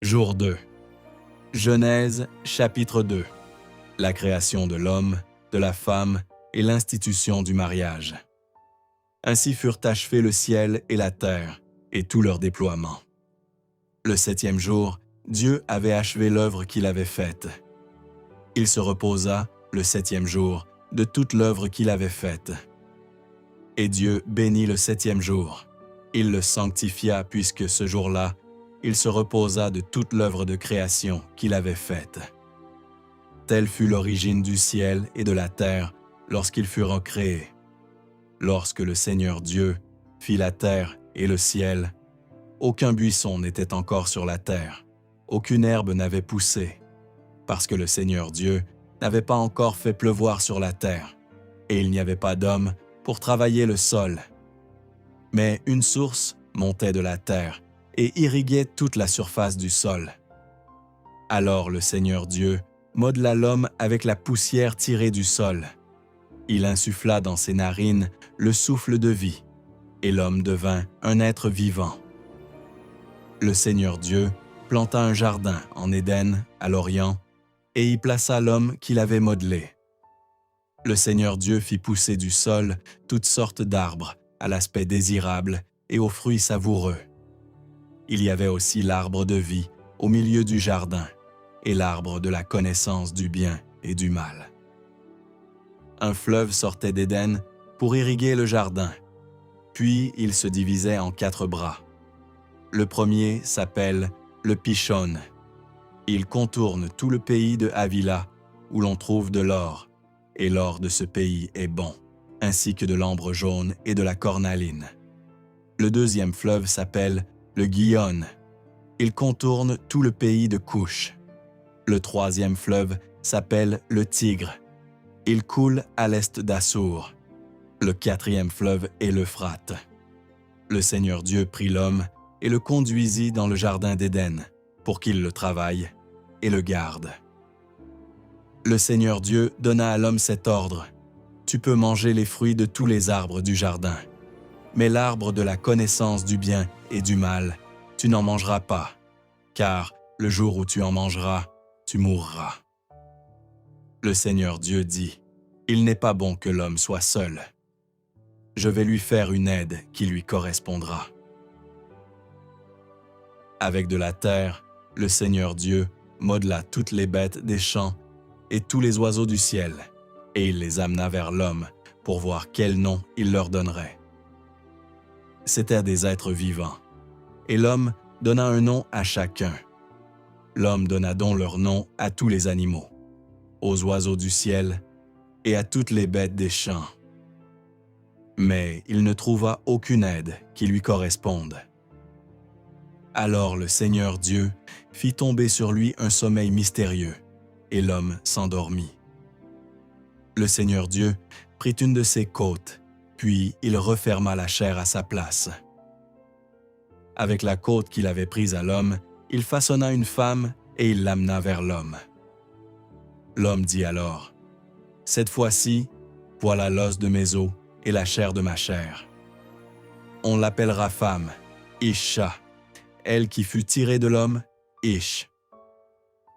Jour 2. Genèse, chapitre 2. La création de l'homme, de la femme et l'institution du mariage. Ainsi furent achevés le ciel et la terre, et tout leur déploiement. Le septième jour, Dieu avait achevé l'œuvre qu'il avait faite. Il se reposa, le septième jour, de toute l'œuvre qu'il avait faite. Et Dieu bénit le septième jour. Il le sanctifia puisque ce jour-là, il se reposa de toute l'œuvre de création qu'il avait faite. Telle fut l'origine du ciel et de la terre lorsqu'ils furent créés. Lorsque le Seigneur Dieu fit la terre et le ciel, aucun buisson n'était encore sur la terre, aucune herbe n'avait poussé, parce que le Seigneur Dieu n'avait pas encore fait pleuvoir sur la terre, et il n'y avait pas d'homme pour travailler le sol. Mais une source montait de la terre et irriguait toute la surface du sol. Alors le Seigneur Dieu modela l'homme avec la poussière tirée du sol. Il insuffla dans ses narines le souffle de vie, et l'homme devint un être vivant. Le Seigneur Dieu planta un jardin en Éden, à l'Orient, et y plaça l'homme qu'il avait modelé. Le Seigneur Dieu fit pousser du sol toutes sortes d'arbres, à l'aspect désirable et aux fruits savoureux. Il y avait aussi l'arbre de vie au milieu du jardin, et l'arbre de la connaissance du bien et du mal. Un fleuve sortait d'Éden pour irriguer le jardin, puis il se divisait en 4 bras. Le premier s'appelle le Pishon. Il contourne tout le pays de Havila, où l'on trouve de l'or, et l'or de ce pays est bon, ainsi que de l'ambre jaune et de la cornaline. Le deuxième fleuve s'appelle le Gihon. Il contourne tout le pays de Couche. Le troisième fleuve s'appelle le Tigre. Il coule à l'est d'Assur. Le quatrième fleuve est l'Euphrate. Le Seigneur Dieu prit l'homme et le conduisit dans le jardin d'Éden, pour qu'il le travaille et le garde. Le Seigneur Dieu donna à l'homme cet ordre: tu peux manger les fruits de tous les arbres du jardin, mais l'arbre de la connaissance du bien et du mal, tu n'en mangeras pas, car le jour où tu en mangeras, tu mourras. Le Seigneur Dieu dit: il n'est pas bon que l'homme soit seul. Je vais lui faire une aide qui lui correspondra. Avec de la terre, le Seigneur Dieu modela toutes les bêtes des champs et tous les oiseaux du ciel, et il les amena vers l'homme pour voir quel nom il leur donnerait. C'étaient des êtres vivants, et l'homme donna un nom à chacun. L'homme donna donc leur nom à tous les animaux, aux oiseaux du ciel et à toutes les bêtes des champs. Mais il ne trouva aucune aide qui lui corresponde. Alors le Seigneur Dieu fit tomber sur lui un sommeil mystérieux, et l'homme s'endormit. Le Seigneur Dieu prit une de ses côtes, puis il referma la chair à sa place. Avec la côte qu'il avait prise à l'homme, il façonna une femme et il l'amena vers l'homme. L'homme dit alors: cette fois-ci, voilà l'os de mes os et la chair de ma chair. On l'appellera femme, Isha, elle qui fut tirée de l'homme, Ish.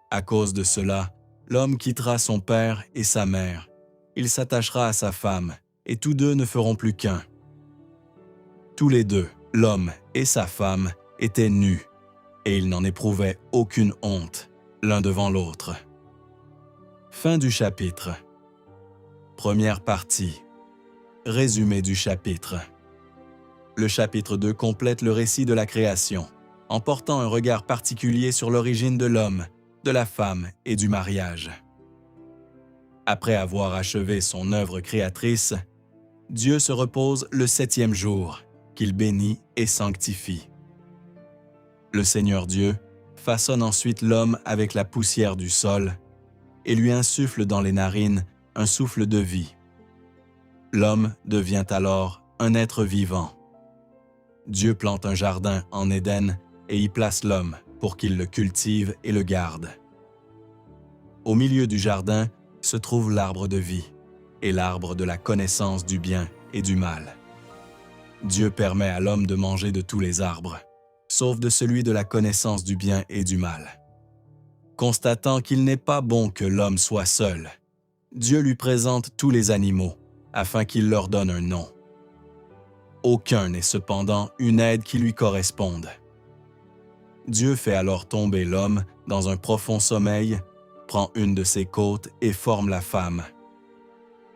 À cause de cela, l'homme quittera son père et sa mère. Il s'attachera à sa femme, et tous deux ne feront plus qu'un. Tous les deux, l'homme et sa femme, étaient nus, et ils n'en éprouvaient aucune honte, l'un devant l'autre. Fin du chapitre. Première partie. Résumé du chapitre. Le chapitre 2 complète le récit de la création, en portant un regard particulier sur l'origine de l'homme, de la femme et du mariage. Après avoir achevé son œuvre créatrice, Dieu se repose le 7e jour, qu'il bénit et sanctifie. Le Seigneur Dieu façonne ensuite l'homme avec la poussière du sol et lui insuffle dans les narines un souffle de vie. L'homme devient alors un être vivant. Dieu plante un jardin en Éden et y place l'homme pour qu'il le cultive et le garde. Au milieu du jardin se trouve l'arbre de vie et l'arbre de la connaissance du bien et du mal. Dieu permet à l'homme de manger de tous les arbres. sauf de celui de la connaissance du bien et du mal. Constatant qu'il n'est pas bon que l'homme soit seul, Dieu lui présente tous les animaux, afin qu'il leur donne un nom. Aucun n'est cependant une aide qui lui corresponde. Dieu fait alors tomber l'homme dans un profond sommeil, prend une de ses côtes et forme la femme.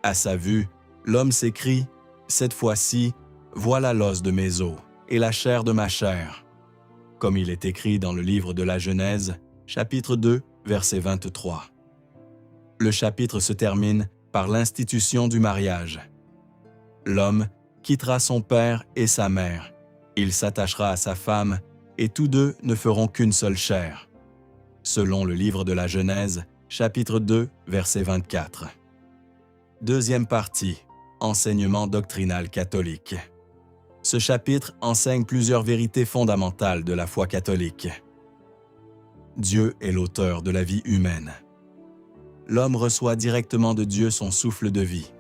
À sa vue, l'homme s'écrie « Cette fois-ci, voilà l'os de mes os et la chair de ma chair », comme il est écrit dans le livre de la Genèse, chapitre 2, verset 23. Le chapitre se termine par l'institution du mariage. L'homme quittera son père et sa mère, il s'attachera à sa femme, et tous deux ne feront qu'une seule chair, selon le livre de la Genèse, chapitre 2, verset 24. Deuxième partie, enseignement doctrinal catholique. Ce chapitre enseigne plusieurs vérités fondamentales de la foi catholique. Dieu est l'auteur de la vie humaine. L'homme reçoit directement de Dieu son souffle de vie.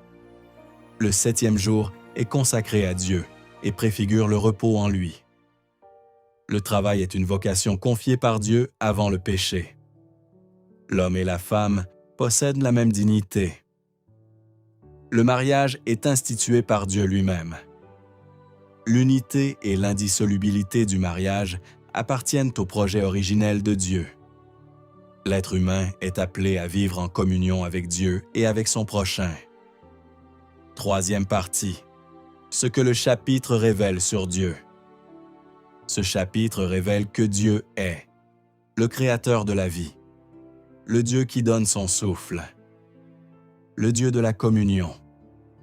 Le 7e jour est consacré à Dieu et préfigure le repos en lui. Le travail est une vocation confiée par Dieu avant le péché. L'homme et la femme possèdent la même dignité. Le mariage est institué par Dieu lui-même. L'unité et l'indissolubilité du mariage appartiennent au projet originel de Dieu. L'être humain est appelé à vivre en communion avec Dieu et avec son prochain. Troisième partie, ce que le chapitre révèle sur Dieu. Ce chapitre révèle que Dieu est le Créateur de la vie, le Dieu qui donne son souffle, le Dieu de la communion,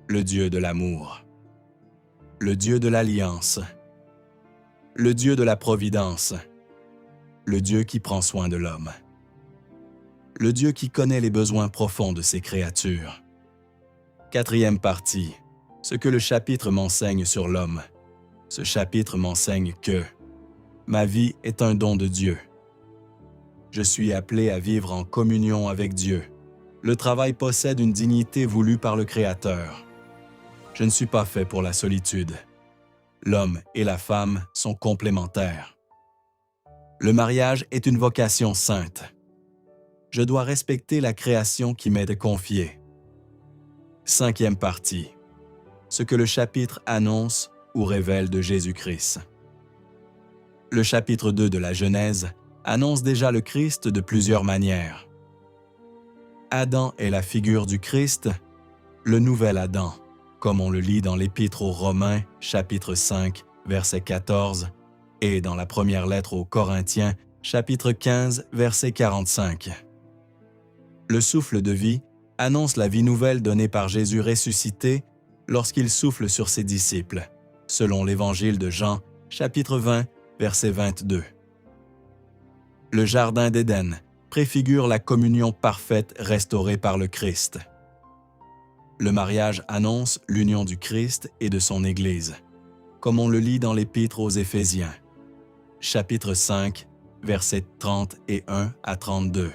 le Dieu de l'amour, le Dieu de l'alliance, le Dieu de la providence, le Dieu qui prend soin de l'homme, le Dieu qui connaît les besoins profonds de ses créatures. Quatrième partie, ce que le chapitre m'enseigne sur l'homme. Ce chapitre m'enseigne que ma vie est un don de Dieu. Je suis appelé à vivre en communion avec Dieu. Le travail possède une dignité voulue par le Créateur. Je ne suis pas fait pour la solitude. L'homme et la femme sont complémentaires. Le mariage est une vocation sainte. Je dois respecter la création qui m'est confiée. Cinquième partie, ce que le chapitre annonce ou révèle de Jésus-Christ. Le chapitre 2 de la Genèse annonce déjà le Christ de plusieurs manières. Adam est la figure du Christ, le nouvel Adam, comme on le lit dans l'Épître aux Romains, chapitre 5, verset 14, et dans la première lettre aux Corinthiens, chapitre 15, verset 45. Le souffle de vie annonce la vie nouvelle donnée par Jésus ressuscité lorsqu'il souffle sur ses disciples, selon l'Évangile de Jean, chapitre 20, verset 22. Le Jardin d'Éden préfigure la communion parfaite restaurée par le Christ. Le mariage annonce l'union du Christ et de son Église, comme on le lit dans l'Épître aux Éphésiens, chapitre 5, versets 31 à 32.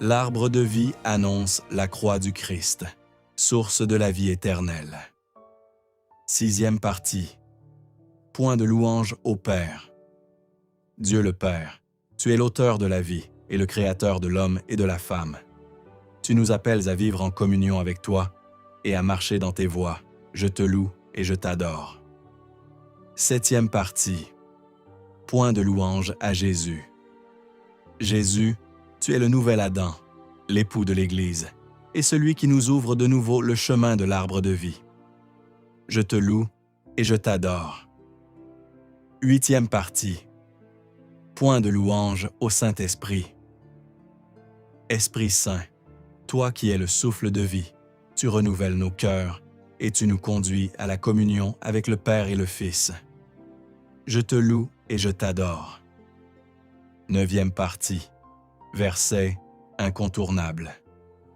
L'arbre de vie annonce la croix du Christ, source de la vie éternelle. Sixième partie. Point de louange au Père. Dieu le Père, tu es l'auteur de la vie et le créateur de l'homme et de la femme. Tu nous appelles à vivre en communion avec toi et à marcher dans tes voies. Je te loue et je t'adore. Septième partie. Point de louange à Jésus. Jésus, tu es le nouvel Adam, l'époux de l'Église, et celui qui nous ouvre de nouveau le chemin de l'arbre de vie. Je te loue et je t'adore. Huitième partie. Point de louange au Saint-Esprit. Esprit Saint, toi qui es le souffle de vie, tu renouvelles nos cœurs et tu nous conduis à la communion avec le Père et le Fils. Je te loue et je t'adore. Neuvième partie. Verset incontournable.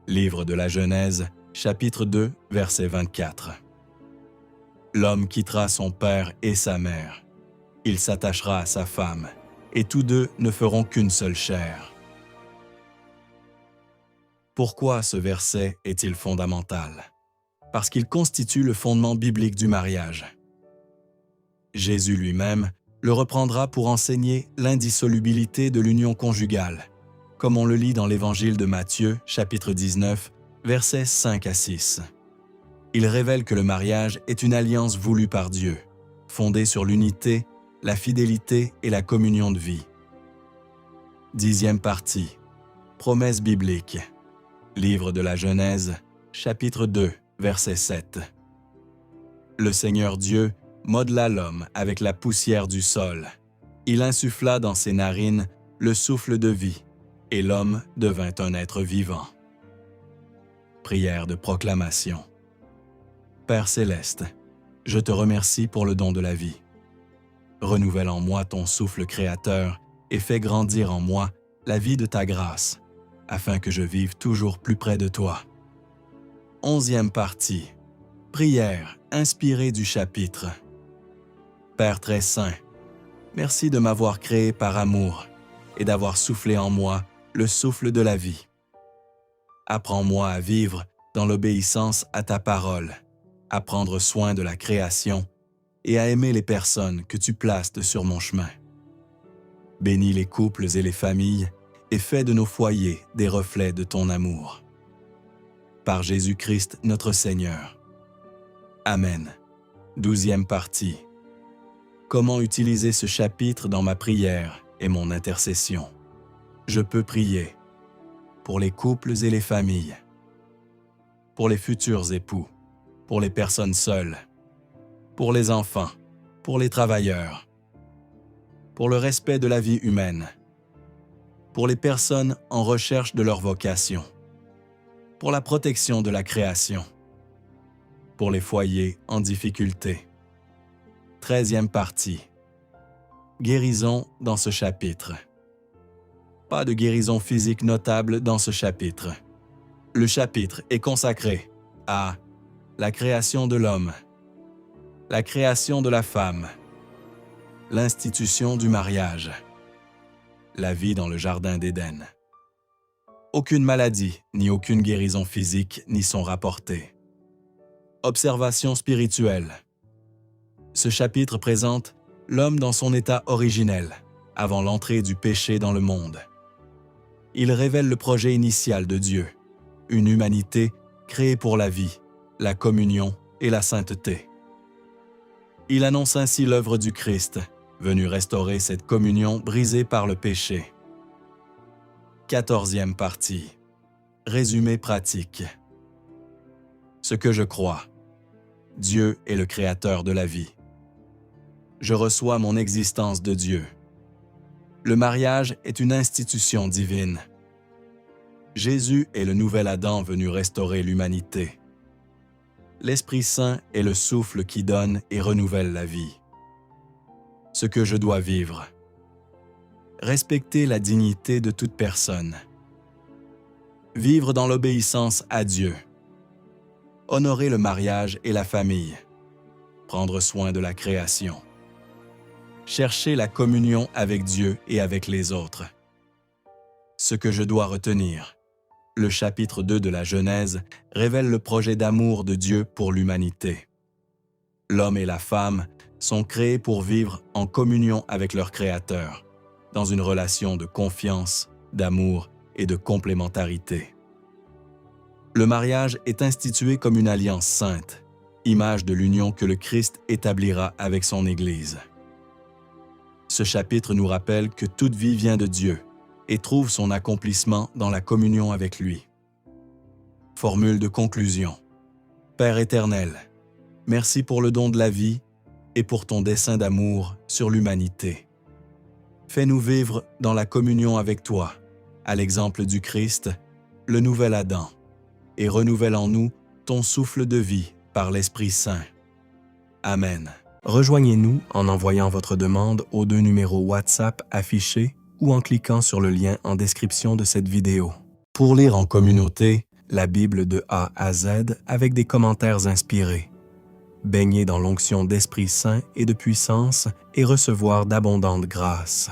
Livre de la Genèse, chapitre 2, verset 24. L'homme quittera son père et sa mère. Il s'attachera à sa femme, et tous deux ne feront qu'une seule chair. Pourquoi ce verset est-il fondamental? Parce qu'il constitue le fondement biblique du mariage. Jésus lui-même le reprendra pour enseigner l'indissolubilité de l'union conjugale, comme on le lit dans l'Évangile de Matthieu, chapitre 19, versets 5 à 6. Il révèle que le mariage est une alliance voulue par Dieu, fondée sur l'unité, la fidélité et la communion de vie. 10e partie. Promesse biblique. Livre de la Genèse, chapitre 2, verset 7. Le Seigneur Dieu modela l'homme avec la poussière du sol. Il insuffla dans ses narines le souffle de vie, et l'homme devint un être vivant. Prière de proclamation. Père céleste, je te remercie pour le don de la vie. Renouvelle en moi ton souffle créateur et fais grandir en moi la vie de ta grâce, afin que je vive toujours plus près de toi. 11e partie. Prière inspirée du chapitre. Père très saint, merci de m'avoir créé par amour et d'avoir soufflé en moi le souffle de la vie. Apprends-moi à vivre dans l'obéissance à ta parole, à prendre soin de la création et à aimer les personnes que tu places sur mon chemin. Bénis les couples et les familles et fais de nos foyers des reflets de ton amour. Par Jésus-Christ notre Seigneur. Amen. 12e partie. Comment utiliser ce chapitre dans ma prière et mon intercession? Je peux prier pour les couples et les familles, pour les futurs époux, pour les personnes seules, pour les enfants, pour les travailleurs, pour le respect de la vie humaine, pour les personnes en recherche de leur vocation, pour la protection de la création, pour les foyers en difficulté. 13e partie. Guérison dans ce chapitre. Pas de guérison physique notable dans ce chapitre. Le chapitre est consacré à la création de l'homme, la création de la femme, l'institution du mariage, la vie dans le jardin d'Éden. Aucune maladie ni aucune guérison physique n'y sont rapportées. Observation spirituelle. Ce chapitre présente l'homme dans son état originel, avant l'entrée du péché dans le monde. Il révèle le projet initial de Dieu, une humanité créée pour la vie, la communion et la sainteté. Il annonce ainsi l'œuvre du Christ, venu restaurer cette communion brisée par le péché. 14e partie. Résumé pratique. Ce que je crois. Dieu est le créateur de la vie. Je reçois mon existence de Dieu. Le mariage est une institution divine. Jésus est le nouvel Adam venu restaurer l'humanité. L'Esprit Saint est le souffle qui donne et renouvelle la vie. Ce que je dois vivre. Respecter la dignité de toute personne. Vivre dans l'obéissance à Dieu. Honorer le mariage et la famille. Prendre soin de la création. Chercher la communion avec Dieu et avec les autres. Ce que je dois retenir. Le chapitre 2 de la Genèse révèle le projet d'amour de Dieu pour l'humanité. L'homme et la femme sont créés pour vivre en communion avec leur Créateur, dans une relation de confiance, d'amour et de complémentarité. Le mariage est institué comme une alliance sainte, image de l'union que le Christ établira avec son Église. Ce chapitre nous rappelle que toute vie vient de Dieu et trouve son accomplissement dans la communion avec lui. Formule de conclusion. Père éternel, merci pour le don de la vie et pour ton dessein d'amour sur l'humanité. Fais-nous vivre dans la communion avec toi, à l'exemple du Christ, le nouvel Adam, et renouvelle en nous ton souffle de vie par l'Esprit Saint. Amen. Rejoignez-nous en envoyant votre demande aux 2 numéros WhatsApp affichés ou en cliquant sur le lien en description de cette vidéo. Pour lire en communauté la Bible de A à Z avec des commentaires inspirés, baigner dans l'onction d'Esprit Saint et de puissance et recevoir d'abondantes grâces.